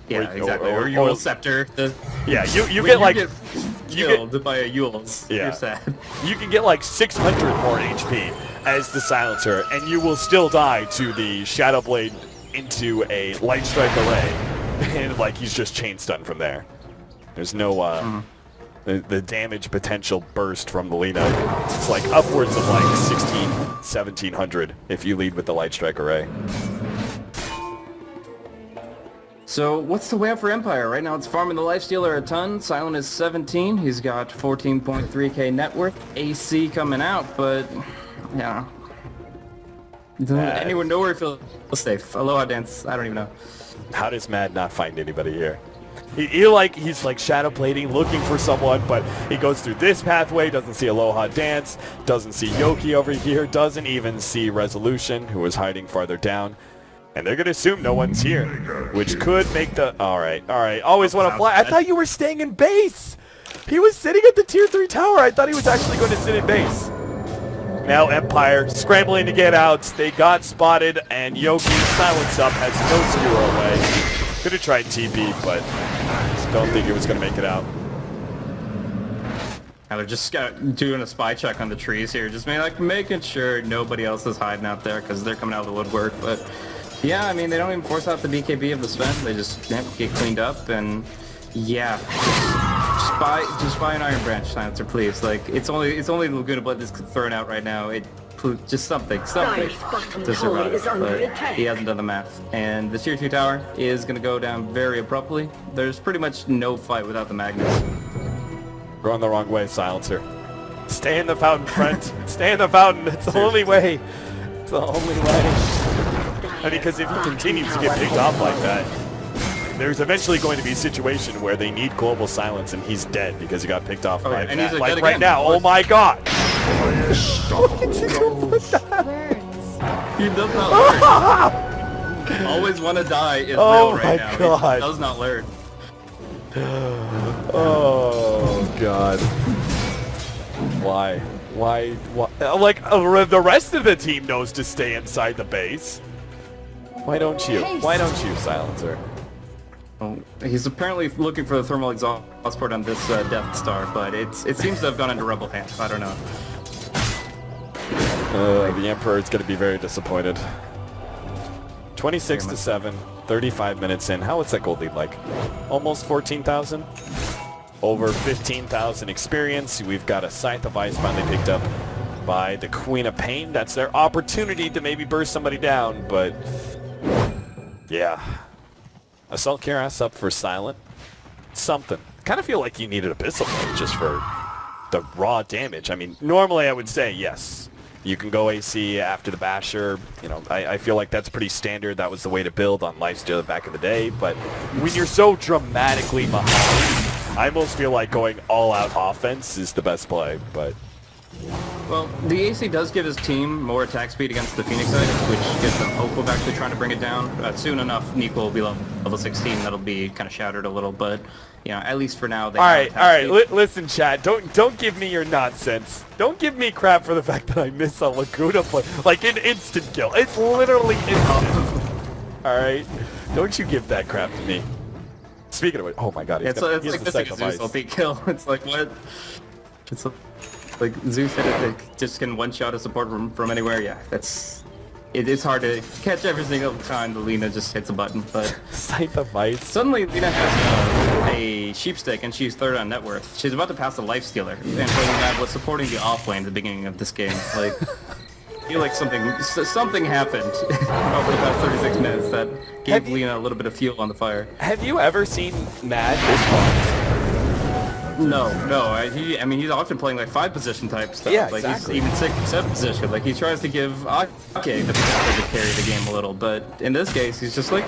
Yeah, exactly. Or Yule Scepter. Yeah, you get killed by a Yule's. Yeah. You're sad. You can get 600 more HP as the Silencer, and you will still die to the Shadow Blade into a Light Strike array, and he's just chain stunned from there. There's no the damage potential burst from the Lina. It's upwards of 16, 1700 if you lead with the Light Strike array. So what's the way up for Empire? Right now it's farming the Lifestealer a ton. Silent is 17. He's got 14.3k net worth. AC coming out, but yeah. Doesn't anyone know where he feels safe? Aloha dance. I don't even know. How does Mad not find anybody here? He's shadow plating, looking for someone, but he goes through this pathway, doesn't see Aloha Dance, doesn't see Yoki over here, doesn't even see Resolution, who was hiding farther down. And they're going to assume no one's here, which could make the... Alright. Always want to fly. I thought you were staying in base. He was sitting at the tier 3 tower. I thought he was actually going to sit in base. Now Empire scrambling to get out. They got spotted, and Yoki, silence up, has no skewer away. Could have tried TP, but don't think he was going to make it out. Now they're just doing a spy check on the trees here, just making sure nobody else is hiding out there because they're coming out of the woodwork. But yeah, I mean, they don't even force out the BKB of the Sven. They just get cleaned up, and yeah, just buy an Iron Branch, Silencer, please. Like, it's only Laguna Blood that's thrown out right now. Just something to survive, but he hasn't done the math. And the tier 2 tower is going to go down very abruptly. There's pretty much no fight without the Magnus. Going the wrong way, Silencer. Stay in the fountain, friend. Stay in the fountain. It's the only way. It's the only way. I mean, because if he continues to get picked off like that, there's eventually going to be a situation where they need global silence and he's dead because he got picked off by and he's like dead right again. now. Oh my god! He does not learn. Always want to die is real right now. God. He does not learn. Oh god. Why? Like, the rest of the team knows to stay inside the base. Why don't you? Why don't you, Silencer? Oh, he's apparently looking for the thermal exhaust port on this Death Star, but it seems to have gone into Rebel hands. I don't know. The Emperor is going to be very disappointed. 26-7, 35 minutes in. What's that gold lead like? Almost 14,000? Over 15,000 experience. We've got a Scythe of Ice finally picked up by the Queen of Pain. That's their opportunity to maybe burst somebody down, but yeah. Assault Cuirass up for Silent. Something. Kind of feel like you needed a pistol plate just for the raw damage. I mean, normally I would say yes. You can go AC after the Basher. You know, I feel like that's pretty standard. That was the way to build on Lifestealer back in the day. But when you're so dramatically behind, I almost feel like going all-out offense is the best play. But well, the AC does give his team more attack speed against the Phoenix side, which gives them hope of actually trying to bring it down. Soon enough, Nico will be level 16. That'll be kind of shattered a little, but you know, at least for now, they all right. Listen, chat. Don't give me your nonsense. Don't give me crap for the fact that I missed a Laguna play, like an instant kill. It's literally instant. All right. Don't you give that crap to me. Speaking of which, oh my God, it's like missing a Zeus ulti kill. It's like what? It's like Zeus hit it, just can one-shot a support from anywhere. Yeah, it's hard to catch every single time the Lina just hits a button, but Scythe of Ice. Suddenly Lina has a sheepstick and she's third on net worth. She's about to pass the Lifestealer, and that was supporting the off lane at the beginning of this game. Like, I feel like something happened over the past 36 minutes that gave Lina a little bit of fuel on the fire. Have you ever seen Mad this far? No. I mean, he's often playing like 5-position type stuff. Yeah, like exactly. He's even 6-7 position. Like he tries to give the potential to carry the game a little, but in this case, he's just like,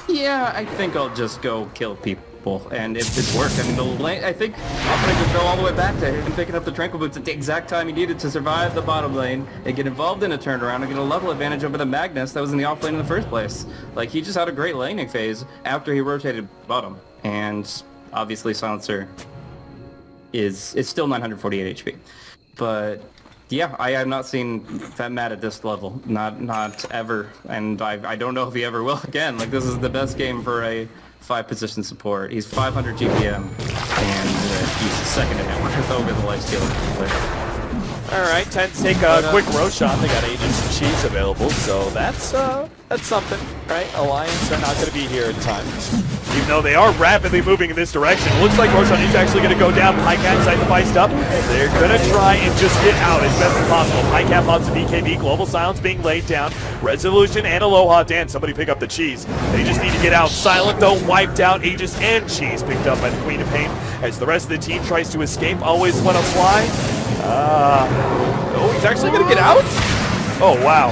yeah, I think I'll just go kill people. And if it worked, I mean, the lane, I think Operator could go all the way back to him picking up the Tranquil Boots at the exact time he needed to survive the bottom lane and get involved in a turnaround and get a level advantage over the Magnus that was in the off lane in the first place. Like, he just had a great laning phase after he rotated bottom. And obviously Silencer is still 948 HP. But yeah, I have not seen that Matt at this level. Not ever. And I don't know if he ever will again. Like, this is the best game for a 5-position support. He's 500 GPM, and he's second in net worth over the Lifestealer. Alright, time to take a quick Roshan. They got Aegis and Cheese available, so that's something, right? Alliance are not going to be here in time. Even though they are rapidly moving in this direction. Looks like Roshan is actually going to go down. Highcat side spiced up. They're going to try and just get out as best as possible. Highcat pops the BKB. Global Silence being laid down. Resolution and Aloha. Dan, somebody pick up the Cheese. They just need to get out. Silent, though, wiped out. Aegis and Cheese picked up by the Queen of Pain. As the rest of the team tries to escape. Always want to fly. Oh, he's actually going to get out? Oh, wow.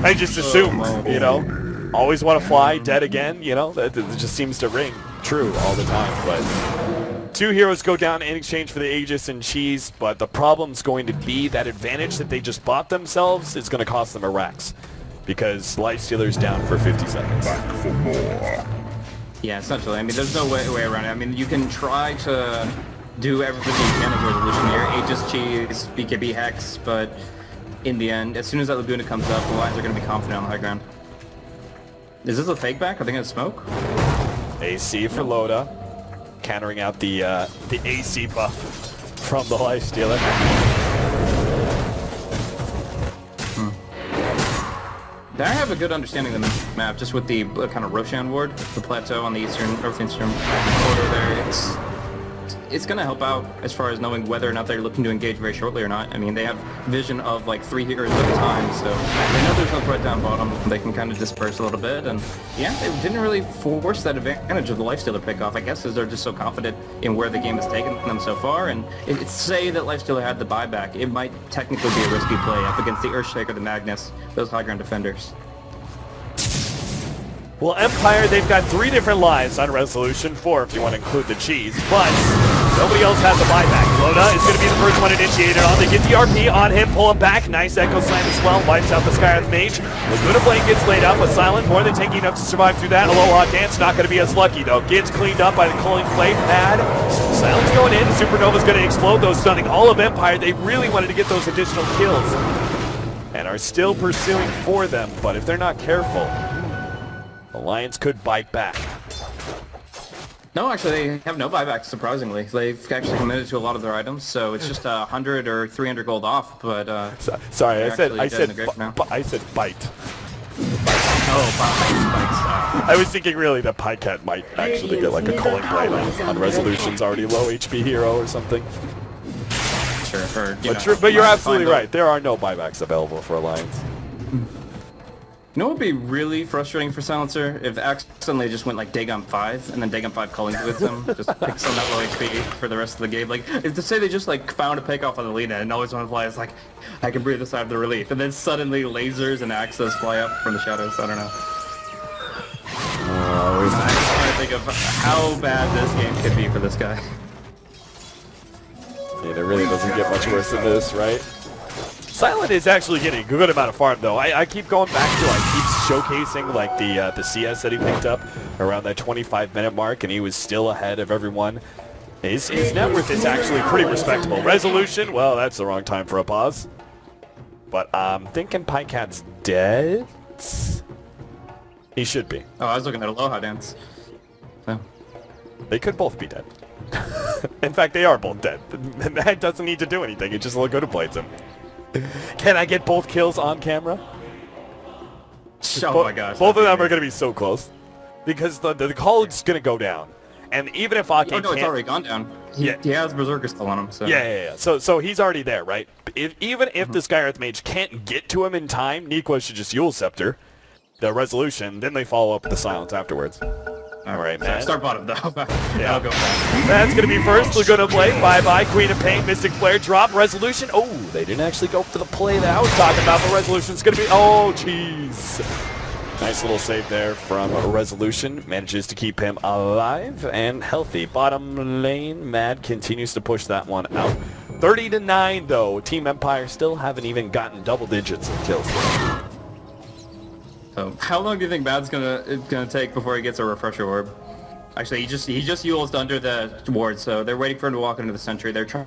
I just assumed, you know. Always want to fly, dead again, you know. That just seems to ring true all the time. But 2 heroes go down in exchange for the Aegis and Cheese. But the problem's going to be that advantage that they just bought themselves is going to cost them a Rax. Because Lifestealer's down for 50 seconds. Back for more. Yeah, essentially. I mean, there's no way around it. I mean, you can try to do everything you can as Resolution here. Aegis, Cheese, BKB, Hex, but in the end, as soon as that Laguna comes up, the lines are going to be confident on the high ground. Is this a fake back? I think it's smoke. AC for Loda, countering out the AC buff from the Lifestealer. I have a good understanding of the map, just with the kind of Roshan ward, the plateau on the northeastern border there. It's going to help out as far as knowing whether or not they're looking to engage very shortly or not. I mean, they have vision of like 3 heroes at a time, so they know there's no threat down bottom. They can kind of disperse a little bit, and yeah, they didn't really force that advantage of the Lifestealer pickoff, I guess, as they're just so confident in where the game has taken them so far. And if it's say that Lifestealer had the buyback, it might technically be a risky play up against the Earthshaker, the Magnus, those high ground defenders. Well, Empire, they've got 3 different lives on Resolution, 4 if you want to include the cheese, but nobody else has the buyback. Loda is going to be the first one initiated on. They get the RP on him, pull him back. Nice Echo Slam as well, wipes out the Skyrim Mage. Laguna Blade gets laid out, but Silent more than taking enough to survive through that. Aloha Dance not going to be as lucky, though. Gets cleaned up by the Culling Blade pad. Silent's going in. Supernova's going to explode, though, stunning all of Empire. They really wanted to get those additional kills and are still pursuing for them, but if they're not careful, Ailiance could bite back. No, actually, they have no buybacks, surprisingly. They've actually committed to a lot of their items, so it's just 100 or 300 gold off, but... Sorry, I said bite. Oh, I was thinking really that Pycat might actually get like a Culling Blade on Resolution's already low HP hero or something. Sure, but you're absolutely right. There are no buybacks available for Ailiance. You know what would be really frustrating for Silencer? If accidentally just went like Dagon 5, and then Dagon 5 Culling with them, just picks on that low HP for the rest of the game. Like, if to say they just like found a pick off on the Lina and always want to fly, it's like, I can breathe a sigh of the relief. And then suddenly lasers and axes fly up from the shadows, I don't know. I'm trying to think of how bad this game could be for this guy. Yeah, it really doesn't get much worse than this, right? Silent is actually getting a good amount of farm, though. I keep going back to, I keep showcasing, like, the CS that he picked up around that 25-minute mark, and he was still ahead of everyone. His net worth is actually pretty respectable. Resolution, well, that's the wrong time for a pause. But I'm thinking Pycat's dead? He should be. Oh, I was looking at Aloha Dance. Oh. They could both be dead. In fact, they are both dead. That doesn't need to do anything. It just Laguna blades him. Can I get both kills on camera? Oh my gosh. Both of them are going to be so close. Because the call is going to go down. And even if Ake no, it's already gone down. He has Berserker still on him. So. Yeah. So he's already there, right? Even if the Sky Earth Mage can't get to him in time, Nikwa should just Yule Scepter the Resolution, then they follow up with the Silence afterwards. Alright, man. Start bottom, though. Yeah. I'll go back. That's going to be first. Laguna Blade. Bye-bye. Queen of Pain. Mystic Flare. Drop. Resolution. Oh, they didn't actually go for the play that I was talking about. The Resolution's going to be... Oh, jeez. Nice little save there from Resolution. Manages to keep him alive and healthy. Bottom lane, Mad continues to push that one out. 30-9, though. Team Empire still haven't even gotten double digits of kills. So, how long do you think Mad's gonna take before he gets a refresher orb? Actually, he just Yule's under the ward, so they're waiting for him to walk into the sentry. They're trying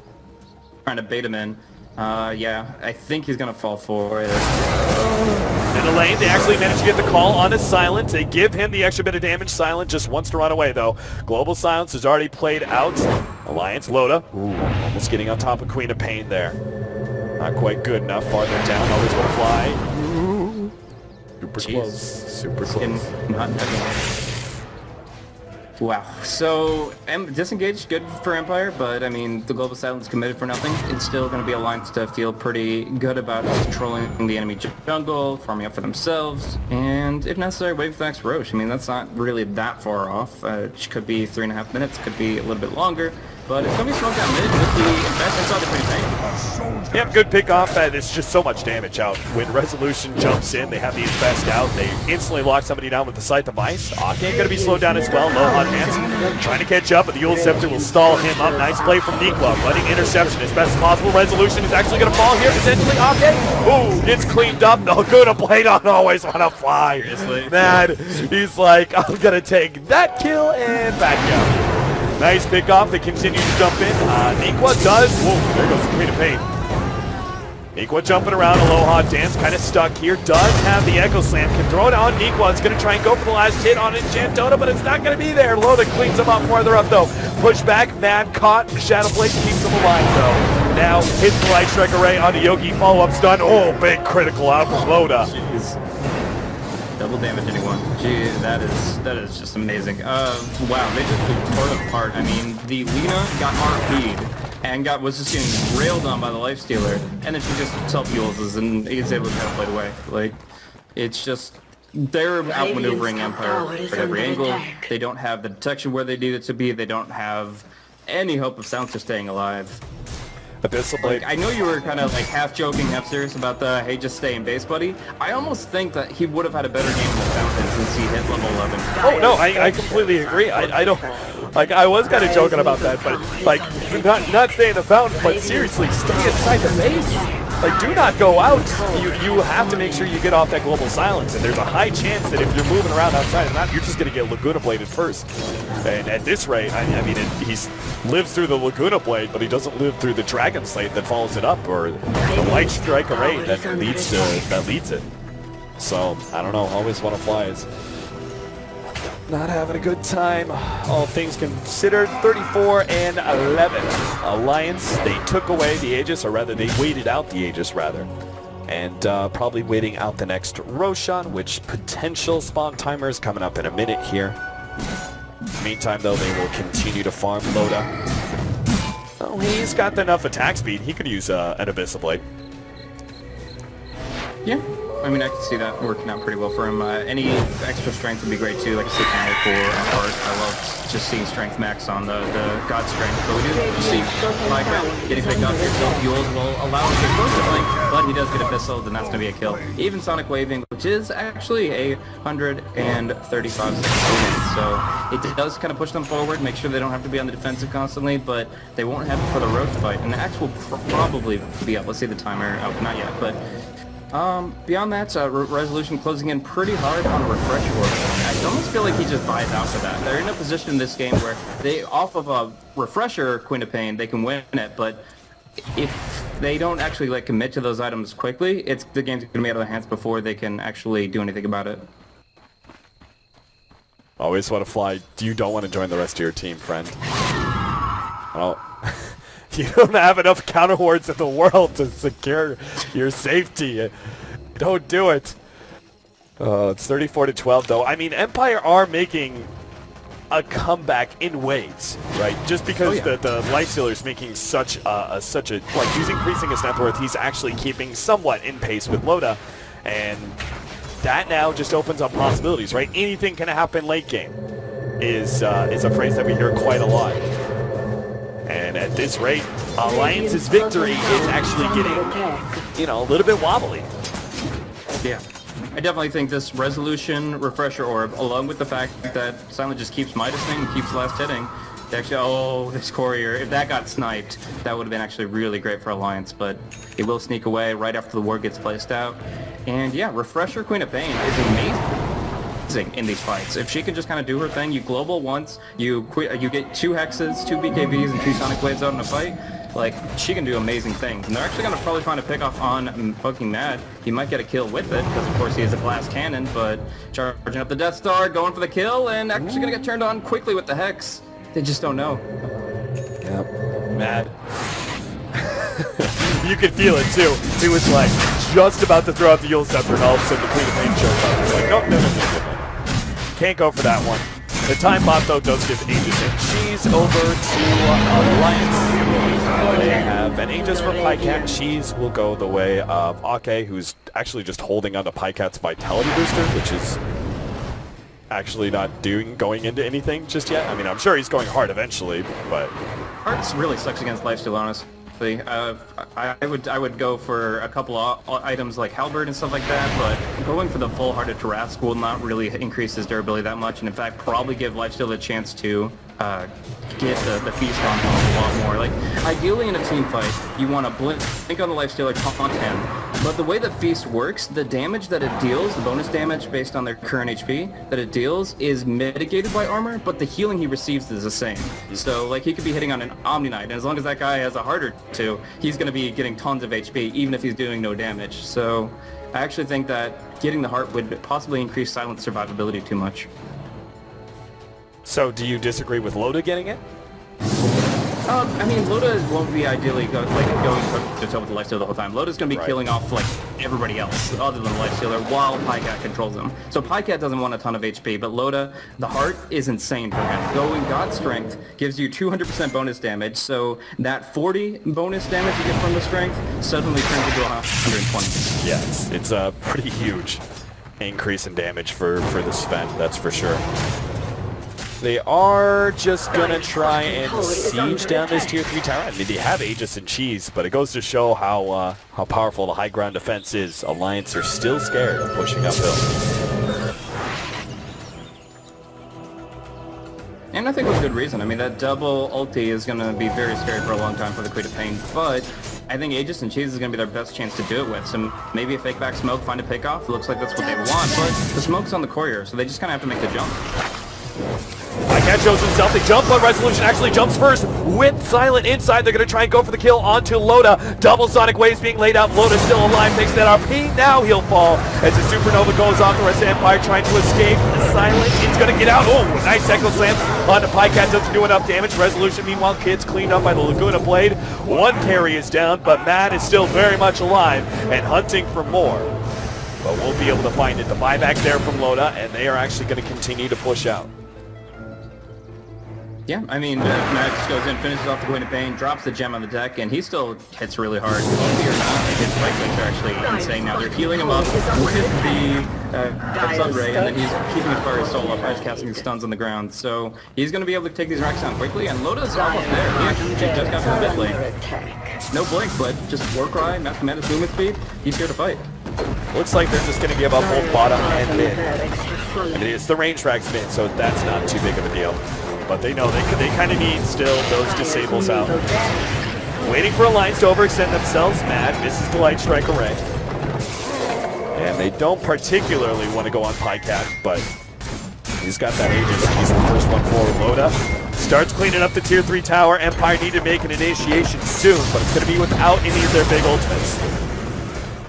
to bait him in. Yeah, I think he's gonna fall for it. In the lane, they actually managed to get the call on his Silent. They give him the extra bit of damage. Silent just wants to run away, though. Global Silence is already played out. Ailiance, Loda. Ooh, almost getting on top of Queen of Pain there. Not quite good enough. Farther down, always will fly. Super close. Super close. Wow. So, disengaged, good for Empire, but I mean, the Global Silence committed for nothing. It's still going to be Ailiance to feel pretty good about controlling the enemy jungle, farming up for themselves, and if necessary, wait for the next Roche. I mean, that's not really that far off. It could be 3.5 minutes, could be a little bit longer, but it's going to be smoked out mid with the investments on the pretty tight. Yep, good pick off. It's just so much damage out. When Resolution jumps in, they have the infest out. They instantly lock somebody down with the Scythe of Ice. Ake going to be slowed down as well. Low on hands. Trying to catch up, but the Yule Scepter will stall him up. Nice play from Nikwa. Running interception as best as possible. Resolution is actually going to fall here. Potentially Ake. Ooh, gets cleaned up. No, good play. Don't always want to fly. Seriously? Mad. He's like, I'm going to take that kill and back out. Nice pick off. They continue to jump in. Nikwa does. Whoa, there goes the Queen of Pain. Nikwa jumping around, Aloha Dance kind of stuck here, does have the Echo Slam, can throw it on Nikwa, is going to try and go for the last hit on Enchant Dota, but it's not going to be there. Loda cleans him up farther up though. Push back, Mad caught, Shadow Blade keeps him alive though. Now hits the Light Strike Array onto Yogi, follow-up stun, oh, big critical out from Loda. Jeez. Double damage anyone. Gee, that is just amazing. Wow, they just tore it apart. I mean, the Lina got RP'd and was just getting railed on by the Lifestealer, and then she just self-heals and he's able to kind of play it away. Like, it's just, they're outmaneuvering Empire at every angle. They don't have the detection where they need it to be. They don't have any hope of Silencer staying alive. Abyssal Blade. Like, I know you were kind of like half joking, half serious about the hey, just stay in base, buddy. I almost think that he would have had a better game in the Fountain since he hit level 11. Oh no, I completely agree. I don't, like, I was kind of joking about that, but like, not stay in the Fountain, but seriously, stay inside the base. Like, do not go out. You have to make sure you get off that global silence, and there's a high chance that if you're moving around outside of that, you're just going to get Laguna Bladed first. And at this rate, I mean, he lives through the Laguna Blade, but he doesn't live through the Dragon Slate that follows it up, or the Light Strike Array that leads it. So, I don't know, always want to fly is not having a good time. All things considered, 34 and 11. Alliance, they took away the Aegis, or rather they waited out the Aegis rather. And probably waiting out the next Roshan, which potential spawn timer is coming up in a minute here. Meantime though, they will continue to farm Loda. Oh, he's got enough attack speed, he could use an Abyssal Blade. Yeah. I mean, I can see that working out pretty well for him. Any extra strength would be great too, like a Satanic or a Heart. I love just seeing strength max on the God strength. But we do see Pycat getting picked up here. Self-fuels will allow him to get close to Blink, but he does get Abyssal, then that's going to be a kill. Even Sonic Waving, which is actually a 135 second bonus. So it does kind of push them forward, make sure they don't have to be on the defensive constantly, but they won't have it for the roast fight. And the Axe will probably be up. Let's see the timer. Oh, not yet, but beyond that, Resolution closing in pretty hard on a Refresh Orb. I almost feel like he just buys out for that. They're in a position in this game where they, off of a Refresher Queen of Pain, they can win it, but if they don't actually like commit to those items quickly, the game's gonna be out of their hands before they can actually do anything about it. Always want to fly. You don't want to join the rest of your team, friend. Oh. You don't have enough counter wards in the world to secure your safety. Don't do it. It's 34 to 12 though. I mean, Empire are making a comeback in waves, right? Just because the Lifestealer is making such a like, he's increasing his net worth. He's actually keeping somewhat in pace with Loda, and that now just opens up possibilities, right? Anything can happen late game is a phrase that we hear quite a lot. And at this rate, Alliance's victory is actually getting, you know, a little bit wobbly. Yeah. I definitely think this Resolution Refresher Orb, along with the fact that Silent just keeps Midasing and keeps last hitting, they actually, oh, this Courier, if that got sniped, that would have been actually really great for Alliance, but it will sneak away right after the ward gets placed out. And yeah, Refresher Queen of Pain is amazing in these fights. If she can just kind of do her thing, you global once, you get 2 Hexes, 2 BKBs, and 2 Sonic Blades out in a fight, like, she can do amazing things. And they're actually going to probably find a pick off on fucking Mad. He might get a kill with it, because of course he has a glass cannon, but charging up the Death Star, going for the kill, and actually going to get turned on quickly with the Hex. They just don't know. Yep. Mad. You could feel it too. He was like just about to throw out the Yule Scepter, and all of a sudden the Queen of Pain shows up. He's like, nope, no. Can't go for that one. The time bot though does give Aegis, and she's over to Alliance. They have an Aegis for Pycat. She's will go the way of Ake, who's actually just holding on to Pycat's Vitality Booster, which is actually not going into anything just yet. I mean, I'm sure he's going hard eventually, but Hearts really sucks against lifesteal, honestly. I would go for a couple of items like Halberd and stuff like that, but going for the full-hearted Tarrasque will not really increase his durability that much, and in fact probably give lifesteal a chance to get the feast on him a lot more. Like, ideally in a team fight, you want to blink on the lifestealer, taunt him, But the way that Feast works, the damage that it deals, the bonus damage based on their current HP that it deals is mitigated by armor, but the healing he receives is the same. So like he could be hitting on an Omni Knight, and as long as that guy has a heart or two, he's going to be getting tons of HP, even if he's doing no damage. So I actually think that getting the heart would possibly increase Silence survivability too much. So do you disagree with Loda getting it? I mean, Loda won't be ideally going toe-to-toe with the lifestealer the whole time. Loda's going to be killing off like everybody else other than the lifestealer while Pycat controls him. So Pycat doesn't want a ton of HP, but Loda, the heart is insane for him. Going God Strength gives you 200% bonus damage, so that 40 bonus damage you get from the Strength suddenly turns into 120. Yeah, it's a pretty huge increase in damage for the Sven, that's for sure. They are just gonna try and siege down this tier 3 tower. I mean, they have Aegis and Cheese, but it goes to show how powerful the high ground defense is. Alliance are still scared of pushing uphill. And I think with good reason. I mean, that double ulti is going to be very scary for a long time for the Queen of Pain, but I think Aegis and Cheese is going to be their best chance to do it with. So maybe a fake back smoke, find a pick off. Looks like that's what they want, but the smoke's on the courier, so they just kind of have to make the jump. Pycat shows himself, they jump, but Resolution actually jumps first with Silent inside. They're going to try and go for the kill onto Loda. Double Sonic Waves being laid out. Loda still alive, takes that RP. Now he'll fall as the Supernova goes off. The rest of Empire trying to escape. Silent is going to get out. Oh, nice Echo Slam onto Pycat. Doesn't do enough damage. Resolution, meanwhile, Kid's cleaned up by the Laguna Blade. One carry is down, but Matt is still very much alive and hunting for more. But we'll be able to find it. The buyback there from Loda, and they are actually going to continue to push out. Yeah, I mean, Max goes in, finishes off the Queen of Pain, drops the gem on the deck, and he still hits really hard. Believe it or not, his spike clicks are actually insane now. They're healing him up with the Sun Ray, and then he's keeping his fire soul up as casting his stuns on the ground. So he's going to be able to take these racks down quickly, and Loda's almost there. He actually just got to the mid lane. No blink, but just Warcry, Mathematics movement speed, he's here to fight. Looks like they're just going to give up both bottom and mid. And it's the range frags mid, so that's not too big of a deal. But they know they kind of need still those disables out. Waiting for Alliance to overextend themselves. Mad misses the Light Strike Array. And they don't particularly want to go on Pycat, but he's got that Aegis. He's the first one forward. Loda starts cleaning up the tier 3 tower. Empire need to make an initiation soon, but it's going to be without any of their big ultimates.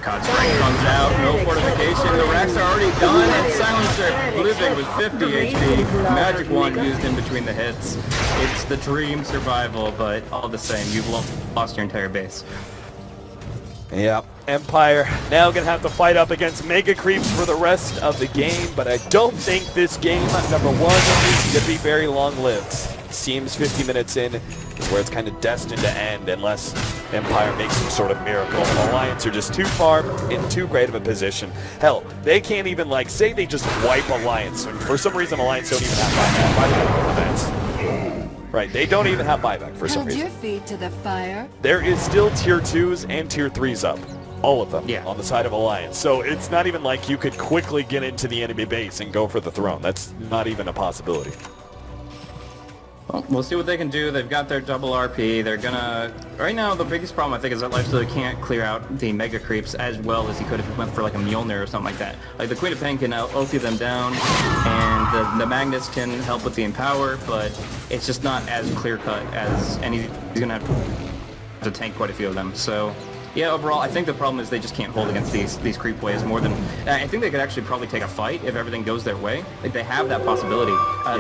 God Strength comes out, no fortification, the racks are already done, and Silencer living with 50 HP. Magic Wand used in between the hits. It's the dream survival, but all the same, you've lost your entire base. Yeah, Empire now going to have to fight up against Mega Creeps for the rest of the game, but I don't think this game, number one, is going to be very long-lived. It seems 50 minutes in is where it's kind of destined to end unless Empire makes some sort of miracle. Alliance are just too far in too great of a position. Hell, they can't even, like, say they just wipe Alliance. For some reason, Alliance don't even have buyback. Right, they don't even have buyback for some reason. Hold your feet to the fire. There is still tier 2s and tier 3s up. All of them on the side of Alliance. So it's not even like you could quickly get into the enemy base and go for the throne. That's not even a possibility. Well, we'll see what they can do. They've got their double RP. They're gonna... Right now, the biggest problem, I think, is that Lifestealer can't clear out the Mega Creeps as well as he could if he went for, like, a Mjolnir or something like that. Like, the Queen of Pain can ulti them down, and the Magnets can help with the Empower, but it's just not as clear-cut as... And he's gonna have to tank quite a few of them, so... Yeah, overall, I think the problem is they just can't hold against these creep waves more than... I think they could actually probably take a fight if everything goes their way. Like, they have that possibility.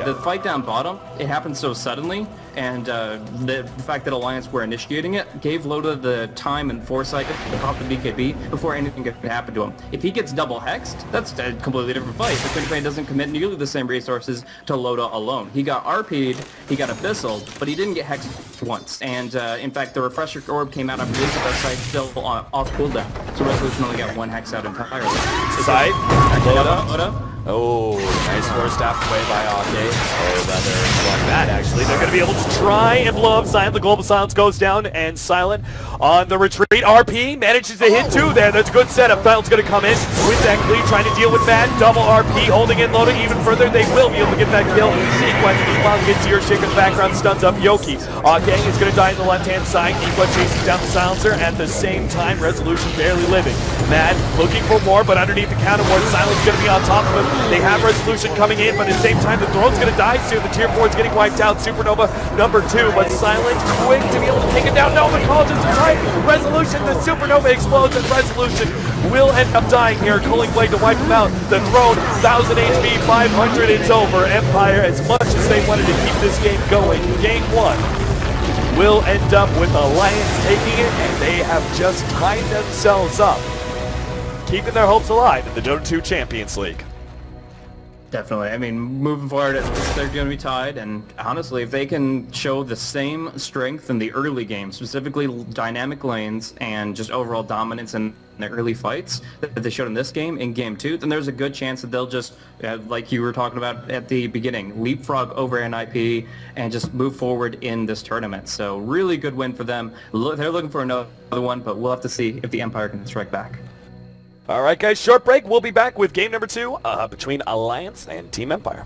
The fight down bottom, it happened so suddenly, and the fact that Alliance were initiating it gave Loda the time and foresight to pop the BKB before anything could happen to him. If he gets double hexed, that's a completely different fight. The Queen of Pain doesn't commit nearly the same resources to Loda alone. He got RP'd, he got Abyssal, but he didn't get hexed once. And in fact, the Refresher Orb came out after this site still off cooldown. So Resolution only got one hex out entirely. Side, Loda Oh, nice force staff away by Ake. Or rather, like that actually. They're going to be able to try and blow up Silent. The Global Silence goes down, and Silent on the retreat. RP manages to hit two there. That's a good setup. Silent's going to come in with that cleat, trying to deal with Mad. Double RP, holding in loading even further. They will be able to get that kill. Sequence, meanwhile, gets your shake in the background, stuns up Yoki. Ake is going to die on the left-hand side. Equa chases down the Silencer. At the same time, Resolution barely living. Mad looking for more, but underneath the counter ward, Silent's going to be on top of him. They have Resolution coming in, but at the same time, the throne's going to die soon. The tier 4 is getting wiped out. Supernova number 2, but Silent quick to be able to take it down. No, the Colleges are right. Resolution, the Supernova explodes, and Resolution will end up dying here. Cooling Blade to wipe him out. The throne, 1000 HP, 500, it's over. Empire, as much as they wanted to keep this game going, game 1 will end up with Alliance taking it, and they have just tied themselves up, keeping their hopes alive in the Dota 2 Champions League. Definitely. I mean, moving forward, they're going to be tied, and honestly, if they can show the same strength in the early game, specifically dynamic lanes and just overall dominance in the early fights that they showed in this game, in Game 2, then there's a good chance that they'll just, like you were talking about at the beginning, leapfrog over NIP and just move forward in this tournament. So really good win for them. They're looking for another one, but we'll have to see if the Empire can strike back. All right, guys, short break. We'll be back with game number 2 between Alliance and Team Empire.